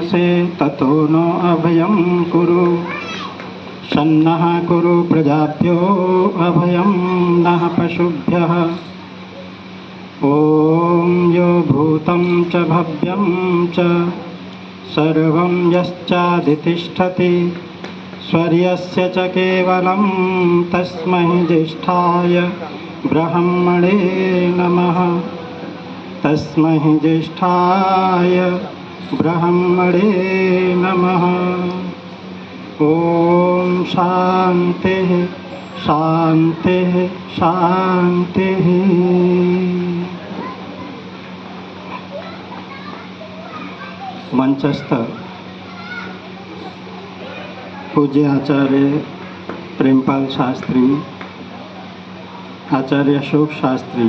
से ततो नो अभयं कुरु सन्नः कुरु प्रजाभ्यो अभयं नः पशुभ्यः। ॐ यो भूतं च भव्यं च सर्वं यश्चादितिष्ठति स्वर्यस्य च केवलं तस्मै ज्येष्ठाय ब्रह्मणे नमः। तस्मै ज्येष्ठाय ब्रह्मणे नमः। ॐ शान्तिः शान्तिः शान्तिः। मंचस्थ पूज्य आचार्य प्रेमपाल शास्त्री, आचार्य अशोक शास्त्री,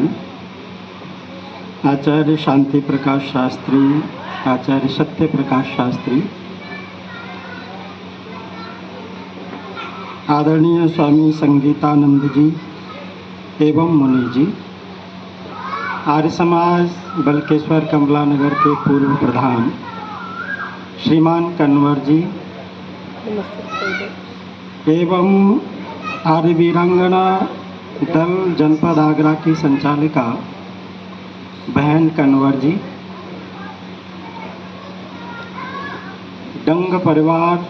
आचार्य शांति प्रकाश शास्त्री, आचार्य सत्य प्रकाश शास्त्री, आदरणीय स्वामी संगीतानंद जी एवं मुनि जी, आर्य समाज बलकेश्वर कमला नगर के पूर्व प्रधान श्रीमान कन्वर जी एवं आर्य वीरांगना दल जनपद आगरा की संचालिका बहन कन्वर जी, डंग परिवार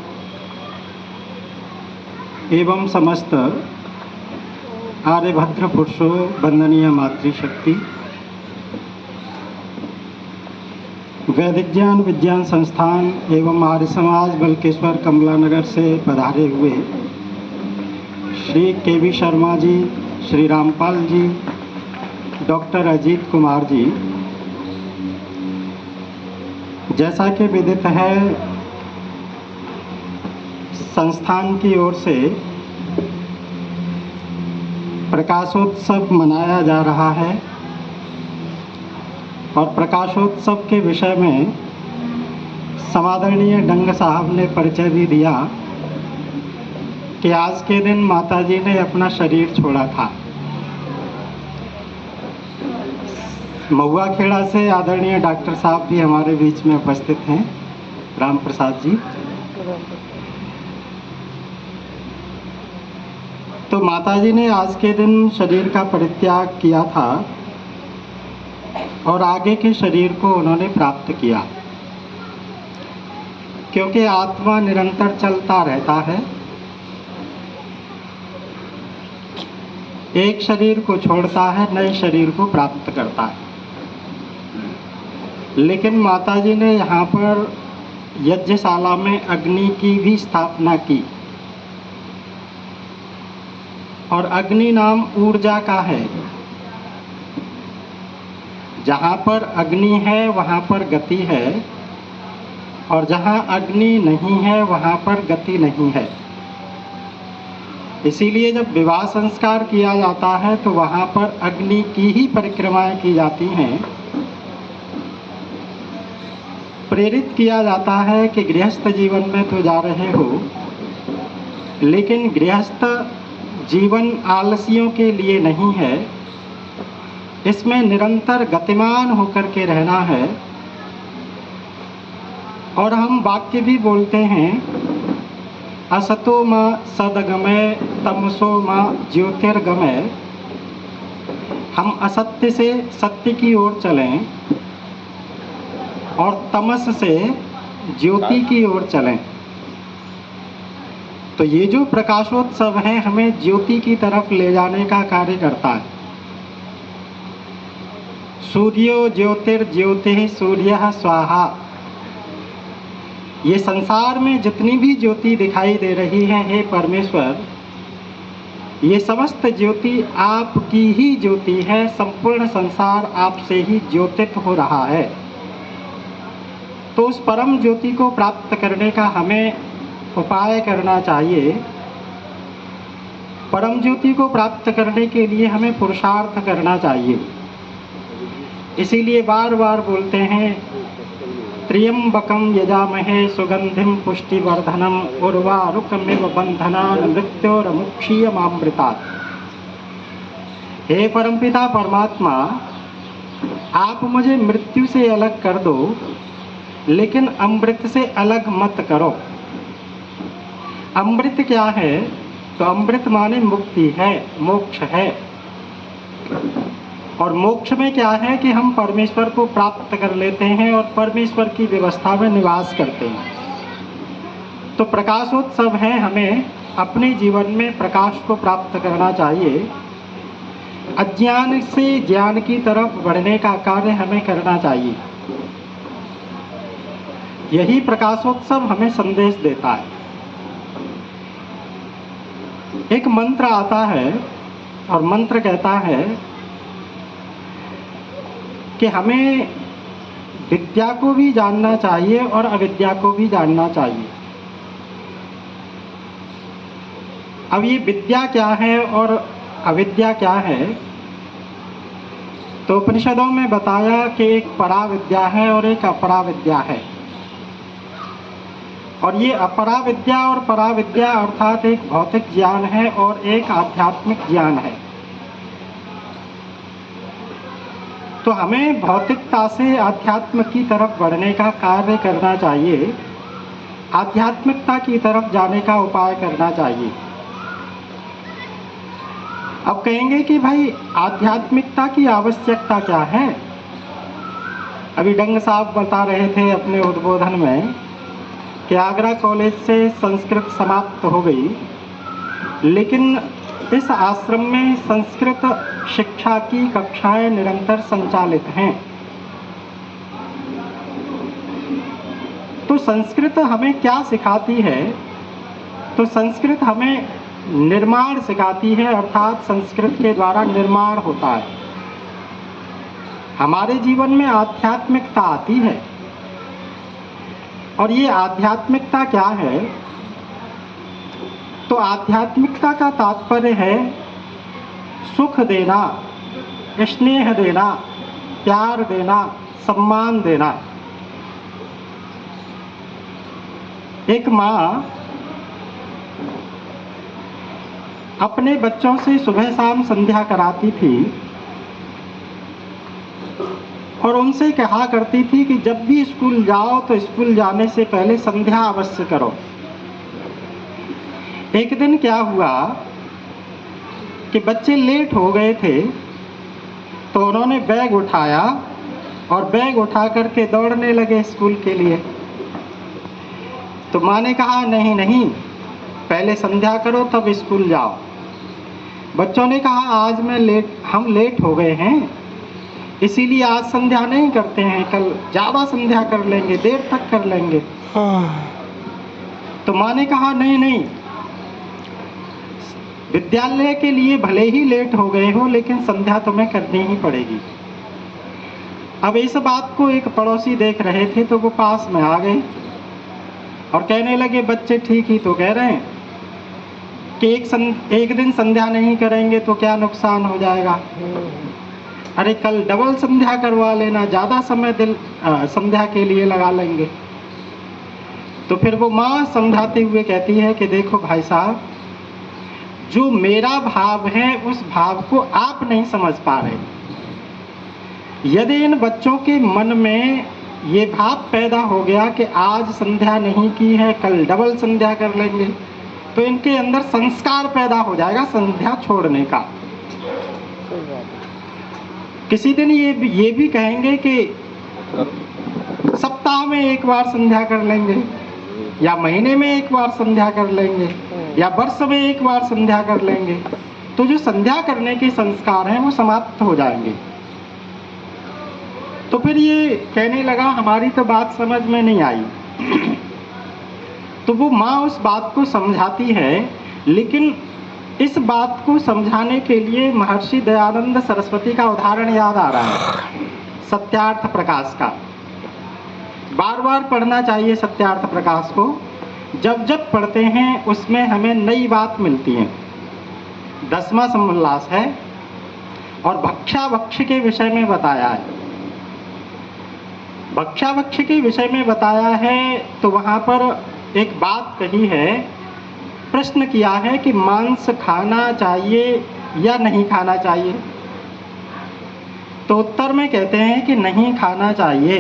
एवं समस्त आर्यभद्र पुरुषों, वंदनीय मातृशक्ति, वैदिक ज्ञान विज्ञान संस्थान एवं आर्य समाज बलकेश्वर कमला नगर से पधारे हुए श्री के.वी. शर्मा जी, श्री रामपाल जी, डॉक्टर अजीत कुमार जी, जैसा कि विदित है संस्थान की ओर से प्रकाशोत्सव मनाया जा रहा है और प्रकाशोत्सव के विषय में समादरणीय डंग साहब ने परिचय भी दिया कि आज के दिन माताजी ने अपना शरीर छोड़ा था। महुआ खेड़ा से आदरणीय डॉक्टर साहब भी हमारे बीच में उपस्थित हैं, राम प्रसाद जी। तो माताजी ने आज के दिन शरीर का परित्याग किया था और आगे के शरीर को उन्होंने प्राप्त किया, क्योंकि आत्मा निरंतर चलता रहता है। एक शरीर को छोड़ता है, नए शरीर को प्राप्त करता है। लेकिन माताजी ने यहाँ पर यज्ञशाला में अग्नि की भी स्थापना की और अग्नि नाम ऊर्जा का है। जहाँ पर अग्नि है वहाँ पर गति है और जहाँ अग्नि नहीं है वहाँ पर गति नहीं है। इसीलिए जब विवाह संस्कार किया जाता है तो वहाँ पर अग्नि की ही परिक्रमाएं की जाती हैं। प्रेरित किया जाता है कि गृहस्थ जीवन में तो जा रहे हो, लेकिन गृहस्थ जीवन आलसियों के लिए नहीं है। इसमें निरंतर गतिमान होकर के रहना है। और हम वाक्य भी बोलते हैं, असतो मा सदगमय तमसो मा ज्योतिर्गमय। हम असत्य से सत्य की ओर चलें और तमस से ज्योति की ओर चलें। तो ये जो प्रकाशोत्सव है हमें ज्योति की तरफ ले जाने का कार्य करता है। सूर्यो ज्योतिर्ज्योतिः सूर्यः स्वाहा। ये संसार में जितनी भी ज्योति दिखाई दे रही है, हे परमेश्वर, ये समस्त ज्योति आपकी ही ज्योति है। संपूर्ण संसार आपसे ही ज्योतित हो रहा है। तो उस परम ज्योति को प्राप्त करने का हमें उपाय करना चाहिए। परम ज्योति को प्राप्त करने के लिए हमें पुरुषार्थ करना चाहिए। इसीलिए बार बार बोलते हैं, त्र्यंबकम यजामहे सुगंधिम पुष्टिवर्धनम उर्वारुकमिव बंधनान् मृत्योर्मुक्षीयमामृतात्। हे परमपिता परमात्मा, आप मुझे मृत्यु से अलग कर दो लेकिन अमृत से अलग मत करो। अमृत क्या है? तो अमृत माने मुक्ति है, मोक्ष है। और मोक्ष में क्या है कि हम परमेश्वर को प्राप्त कर लेते हैं और परमेश्वर की व्यवस्था में निवास करते हैं। तो प्रकाशोत्सव है, हमें अपने जीवन में प्रकाश को प्राप्त करना चाहिए। अज्ञान से ज्ञान की तरफ बढ़ने का कार्य हमें करना चाहिए। यही प्रकाशोत्सव हमें संदेश देता है। एक मंत्र आता है और मंत्र कहता है कि हमें विद्या को भी जानना चाहिए और अविद्या को भी जानना चाहिए। अब ये विद्या क्या है और अविद्या क्या है? तो उपनिषदों में बताया कि एक पराविद्या है और एक अपराविद्या है। और ये अपराविद्या और पराविद्या अर्थात एक भौतिक ज्ञान है और एक आध्यात्मिक ज्ञान है। तो हमें भौतिकता से आध्यात्म की तरफ बढ़ने का कार्य करना चाहिए, आध्यात्मिकता की तरफ जाने का उपाय करना चाहिए। अब कहेंगे कि भाई आध्यात्मिकता की आवश्यकता क्या है? अभी डंग साहब बता रहे थे अपने उद्बोधन में कि आगरा कॉलेज से संस्कृत समाप्त हो गई, लेकिन इस आश्रम में संस्कृत शिक्षा की कक्षाएं निरंतर संचालित हैं। तो संस्कृत हमें क्या सिखाती है? तो संस्कृत हमें निर्माण सिखाती है, अर्थात संस्कृत के द्वारा निर्माण होता है। हमारे जीवन में आध्यात्मिकता आती है। और ये आध्यात्मिकता क्या है? तो आध्यात्मिकता का तात्पर्य है सुख देना, स्नेह देना, प्यार देना, सम्मान देना। एक माँ अपने बच्चों से सुबह शाम संध्या कराती थी और उनसे कहा करती थी कि जब भी स्कूल जाओ तो स्कूल जाने से पहले संध्या अवश्य करो। एक दिन क्या हुआ कि बच्चे लेट हो गए थे, तो उन्होंने बैग उठाया और बैग उठा करके दौड़ने लगे स्कूल के लिए। तो माँ ने कहा नहीं नहीं, पहले संध्या करो तब स्कूल जाओ। बच्चों ने कहा आज हम लेट हो गए हैं, इसीलिए आज संध्या नहीं करते हैं, कल ज़्यादा संध्या कर लेंगे, देर तक कर लेंगे। तो माँ ने कहा नहीं नहीं, विद्यालय के लिए भले ही लेट हो गए हो लेकिन संध्या तुम्हें करनी ही पड़ेगी। अब इस बात को एक पड़ोसी देख रहे थे तो वो पास में आ गए और कहने लगे बच्चे ठीक ही तो कह रहे हैं कि एक दिन संध्या नहीं करेंगे तो क्या नुकसान हो जाएगा। अरे कल डबल संध्या करवा लेना, ज़्यादा समय संध्या के लिए लगा लेंगे। तो फिर वो माँ समझाते हुए कहती है कि देखो भाई साहब, जो मेरा भाव है उस भाव को आप नहीं समझ पा रहे। यदि इन बच्चों के मन में ये भाव पैदा हो गया कि आज संध्या नहीं की है, कल डबल संध्या कर लेंगे, तो इनके अंदर संस्कार पैदा हो जाएगा संध्या छोड़ने का। किसी दिन ये भी कहेंगे कि सप्ताह में एक बार संध्या कर लेंगे, या महीने में एक बार संध्या कर लेंगे, या वर्ष में एक बार संध्या कर लेंगे। तो जो संध्या करने के संस्कार हैं वो समाप्त हो जाएंगे। तो फिर ये कहने लगा हमारी तो बात समझ में नहीं आई। तो वो माँ उस बात को समझाती है, लेकिन इस बात को समझाने के लिए महर्षि दयानंद सरस्वती का उदाहरण याद आ रहा है, सत्यार्थ प्रकाश का। बार बार पढ़ना चाहिए सत्यार्थ प्रकाश को। जब जब पढ़ते हैं उसमें हमें नई बात मिलती है। 10वां समोल्लास है और भक्षाभक्ष के विषय में बताया है। भक्षाभक्ष के विषय में बताया है तो वहाँ पर एक बात कही है, प्रश्न किया है कि मांस खाना चाहिए या नहीं खाना चाहिए। तो उत्तर में कहते हैं कि नहीं खाना चाहिए।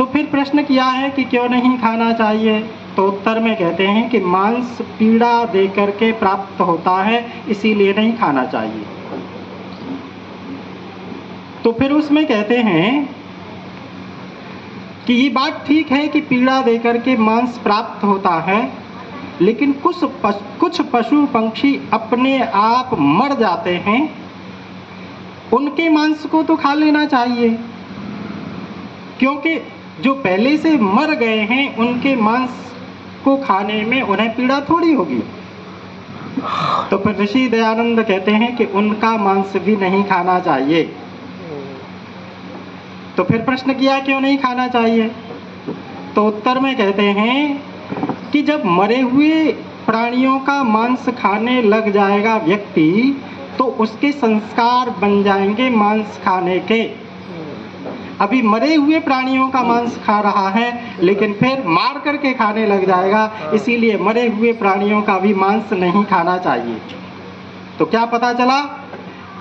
तो फिर प्रश्न किया है कि क्यों नहीं खाना चाहिए, तो उत्तर में कहते हैं कि मांस पीड़ा देकर के प्राप्त होता है, इसीलिए नहीं खाना चाहिए। तो फिर उसमें कहते हैं कि ये बात ठीक है कि पीड़ा देकर के मांस प्राप्त होता है, लेकिन कुछ पशु पंक्षी अपने आप मर जाते हैं, उनके मांस को तो खा लेना चाहिए, क्योंकि जो पहले से मर गए हैं उनके मांस को खाने में उन्हें पीड़ा थोड़ी होगी। तो फिर ऋषि दयानंद कहते हैं कि उनका मांस भी नहीं खाना चाहिए। तो फिर प्रश्न किया क्यों नहीं खाना चाहिए, तो उत्तर में कहते हैं कि जब मरे हुए प्राणियों का मांस खाने लग जाएगा व्यक्ति, तो उसके संस्कार बन जाएंगे मांस खाने के। अभी मरे हुए प्राणियों का मांस खा रहा है, लेकिन फिर मार करके खाने लग जाएगा, इसीलिए मरे हुए प्राणियों का भी मांस नहीं खाना चाहिए। तो क्या पता चला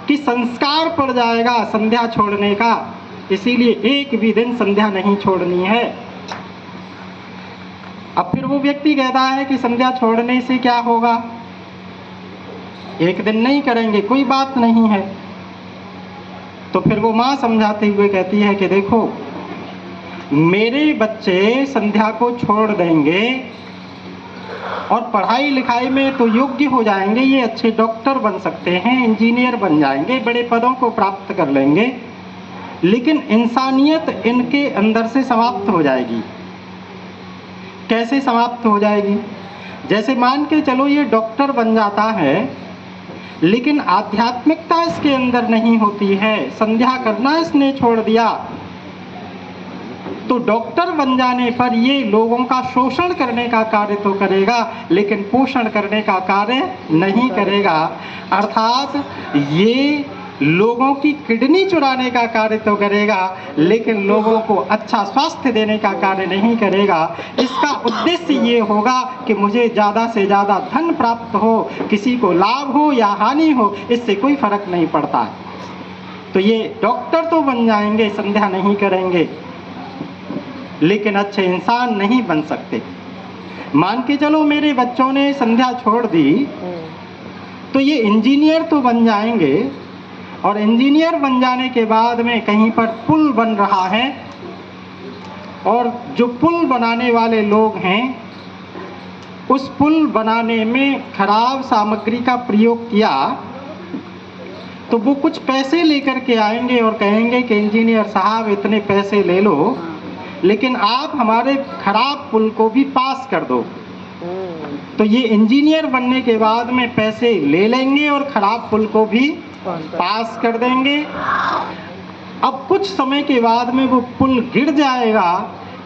कि संस्कार पड़ जाएगा संध्या छोड़ने का, इसीलिए एक भी दिन संध्या नहीं छोड़नी है। अब फिर वो व्यक्ति कहता है कि संध्या छोड़ने से क्या होगा, एक दिन नहीं करेंगे कोई बात नहीं है। तो फिर वो माँ समझाते हुए कहती है कि देखो, मेरे बच्चे संध्या को छोड़ देंगे और पढ़ाई लिखाई में तो योग्य हो जाएंगे, ये अच्छे डॉक्टर बन सकते हैं, इंजीनियर बन जाएंगे, बड़े पदों को प्राप्त कर लेंगे, लेकिन इंसानियत इनके अंदर से समाप्त हो जाएगी। कैसे समाप्त हो जाएगी? जैसे मान के चलो ये डॉक्टर बन जाता है, लेकिन आध्यात्मिकता इसके अंदर नहीं होती है, संध्या करना इसने छोड़ दिया, तो डॉक्टर बन जाने पर ये लोगों का शोषण करने का कार्य तो करेगा, लेकिन पोषण करने का कार्य नहीं करेगा। अर्थात ये लोगों की किडनी चुराने का कार्य तो करेगा, लेकिन लोगों को अच्छा स्वास्थ्य देने का कार्य नहीं करेगा। इसका उद्देश्य ये होगा कि मुझे ज़्यादा से ज़्यादा धन प्राप्त हो, किसी को लाभ हो या हानि हो, इससे कोई फर्क नहीं पड़ता। तो ये डॉक्टर तो बन जाएंगे, संध्या नहीं करेंगे, लेकिन अच्छे इंसान नहीं बन सकते। मान के चलो मेरे बच्चों ने संध्या छोड़ दी, तो ये इंजीनियर तो बन जाएंगे, और इंजीनियर बन जाने के बाद में कहीं पर पुल बन रहा है, और जो पुल बनाने वाले लोग हैं, उस पुल बनाने में खराब सामग्री का प्रयोग किया, तो वो कुछ पैसे लेकर के आएंगे और कहेंगे कि इंजीनियर साहब इतने पैसे ले लो, लेकिन आप हमारे खराब पुल को भी पास कर दो। तो ये इंजीनियर बनने के बाद में पैसे ले लेंगे और खराब पुल को भी पास कर देंगे। अब कुछ समय के बाद में वो पुल गिर जाएगा,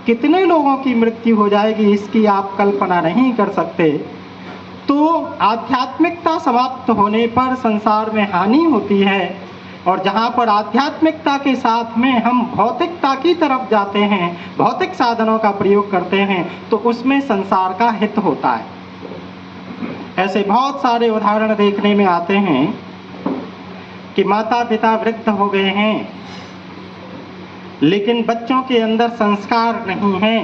कितने लोगों की मृत्यु हो जाएगी इसकी आप कल्पना नहीं कर सकते। तो आध्यात्मिकता समाप्त होने पर संसार में हानि होती है, और जहाँ पर आध्यात्मिकता के साथ में हम भौतिकता की तरफ जाते हैं, भौतिक साधनों का प्रयोग करते हैं, तो उसमें संसार का हित होता है। ऐसे बहुत सारे उदाहरण देखने में आते हैं कि माता पिता वृद्ध हो गए हैं, लेकिन बच्चों के अंदर संस्कार नहीं है,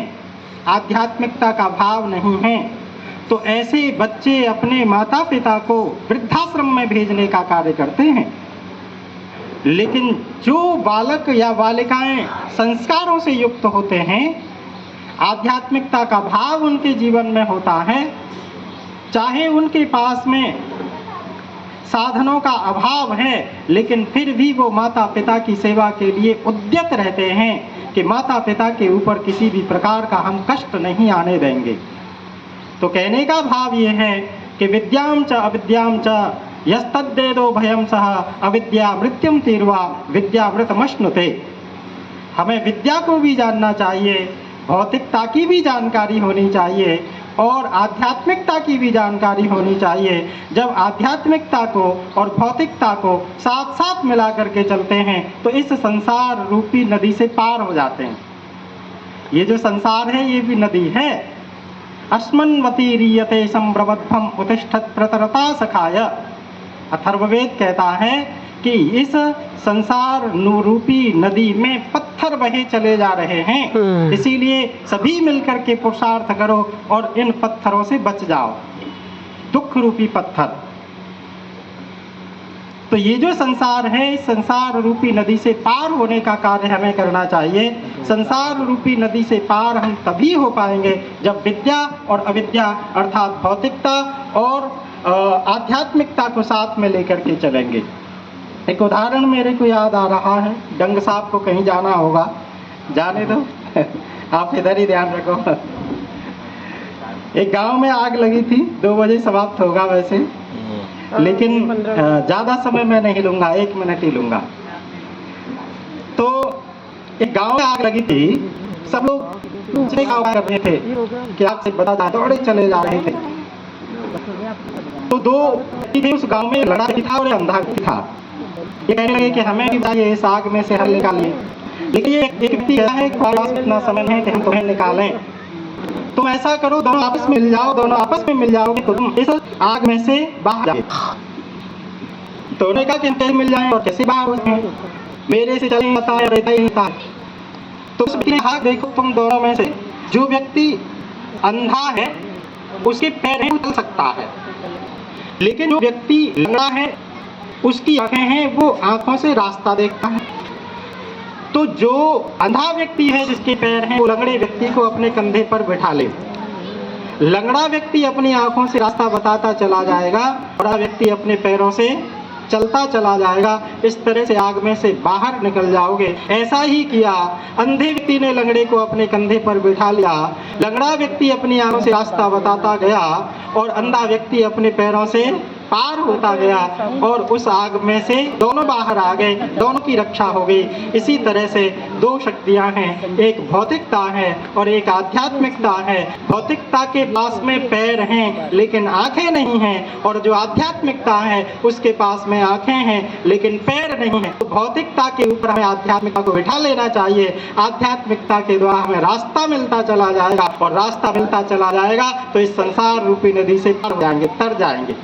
आध्यात्मिकता का भाव नहीं है, तो ऐसे बच्चे अपने माता पिता को वृद्धाश्रम में भेजने का कार्य करते हैं। लेकिन जो बालक या बालिकाएं संस्कारों से युक्त होते हैं, आध्यात्मिकता का भाव उनके जीवन में होता है, चाहे उनके पास में साधनों का अभाव है, लेकिन फिर भी वो माता पिता की सेवा के लिए उद्यत रहते हैं कि माता पिता के ऊपर किसी भी प्रकार का हम कष्ट नहीं आने देंगे। तो कहने का भाव ये है कि विद्याम च अविद्याम च यस्तद्वेदो भयम सह अविद्या मृत्युम तीर्वा विद्यामृतमश्नुते। हमें विद्या को भी जानना चाहिए, भौतिकता की भी जानकारी होनी चाहिए और आध्यात्मिकता की भी जानकारी होनी चाहिए। जब आध्यात्मिकता को और भौतिकता को साथ साथ मिला करके चलते हैं तो इस संसार रूपी नदी से पार हो जाते हैं। ये जो संसार है ये भी नदी है। अस्मन्वती रीयते संप्रबद्धम उत्तिष्ठत् प्रतरता सखाय। अथर्ववेद कहता है कि इस संसार रूपी नदी में पत्थर बहे चले जा रहे हैं, इसीलिए सभी मिलकर के पुरुषार्थ करो और इन पत्थरों से बच जाओ, दुख रूपी पत्थर। तो ये जो संसार है, इस संसार रूपी नदी से पार होने का कार्य हमें करना चाहिए। संसार रूपी नदी से पार हम तभी हो पाएंगे जब विद्या और अविद्या अर्थात भौतिकता और आध्यात्मिकता को साथ में लेकर के चलेंगे। एक उदाहरण मेरे को याद आ रहा है, डंग साहब को कहीं जाना होगा, जाने दो आप इधर ही ध्यान रखो। एक गांव में आग लगी थी, 2 बजे समाप्त होगा वैसे, लेकिन ज़्यादा समय मैं नहीं लूँगा, 1 मिनट ही लूँगा। तो एक गांव में आग लगी थी, सब लोग कर रहे थे कि आग से बता जाए, दौड़े चले जा रहे थे। तो 2 उस गांव में लड़ा था और अंधा था। ये कहने लगे कि हमें भी चाहिए इस आग में से हल निकालिए, लेकिन ये एक व्यक्ति कहता है कि इतना समय है कि हम तुम्हें निकालें। तुम ऐसा करो, दोनों आपस में मिल जाओ, दोनों आपस में मिल जाओगे तो तुम इस आग में से बाहर जाओगे। तो उन्होंने कहा कि हम कैसे मिल जाएं और कैसे बाहर हो जाएं, मेरे से चल नहीं जाता है, रहता ही नहीं था। तो उस व्यक्ति ने कहा देखो तुम दोनों में से जो व्यक्ति अंधा है उसके पैर नहीं चल सकता है, लेकिन जो व्यक्ति लंगड़ा है उसकी आंखें हैं, वो आंखों से रास्ता देखता है। तो जो अंधा व्यक्ति है जिसके पैर हैं, वो लंगड़े व्यक्ति को अपने कंधे पर बिठा ले। लंगड़ा व्यक्ति अपनी आंखों से रास्ता बताता चला जाएगा, बड़ा व्यक्ति अपने पैरों से चलता चला जाएगा। इस तरह से आग में से बाहर निकल जाओगे। ऐसा ही किया, अंधे व्यक्ति ने लंगड़े को अपने कंधे पर बिठा लिया, लंगड़ा व्यक्ति अपनी आंखों से रास्ता बताता गया और अंधा व्यक्ति अपने पैरों से पार होता गया और उस आग में से दोनों बाहर आ गए, दोनों की रक्षा हो गई। इसी तरह से 2 शक्तियां हैं, एक भौतिकता है और एक आध्यात्मिकता है। भौतिकता के पास में पैर हैं लेकिन आंखें नहीं हैं, और जो आध्यात्मिकता है उसके पास में आंखें हैं लेकिन पैर नहीं है। तो भौतिकता के ऊपर हमें आध्यात्मिकता को बिठा लेना चाहिए। आध्यात्मिकता के द्वारा हमें रास्ता मिलता चला जाएगा और रास्ता मिलता चला जाएगा तो इस संसार रूपी नदी से पार हो जाएंगे, तर जाएंगे।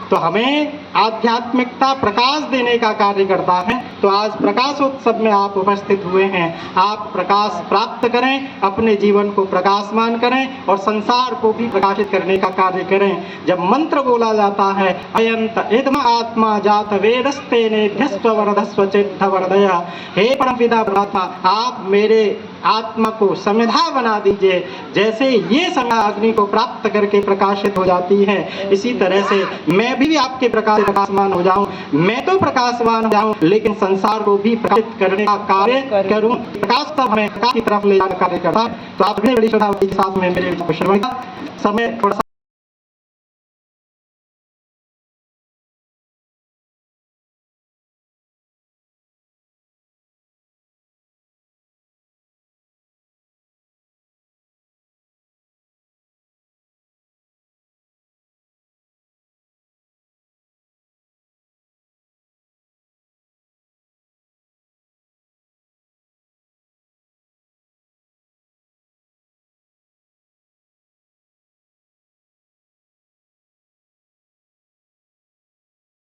तो हमें आध्यात्मिकता प्रकाश देने का कार्य करता है। तो आज प्रकाशोत्सव में आप उपस्थित हुए हैं, आप प्रकाश प्राप्त करें, अपने जीवन को प्रकाशमान करें और संसार को भी प्रकाशित करने का कार्य करें। जब मंत्र बोला जाता है अयंत इदम आत्मा जात वेदस्ते नेभ्यस्व वरदस्व चित्त वरदय, हे परमपिता परमात्मा आप मेरे आत्मा को समिधा बना दीजिए। जैसे ये समिधा अग्नि को प्राप्त करके प्रकाशित हो जाती है, इसी तरह से मैं भी आपके प्रकाशमान हो जाऊं। मैं तो प्रकाशवान हो जाऊं लेकिन संसार को भी प्रकाशित करने का कार्य करूं। प्रकाश तब हमें प्रकाश की तरफ ले जाने का कार्य करता है। तो आप भी बड़ी श्रद्धा के साथ में मेरे समय थोड़ा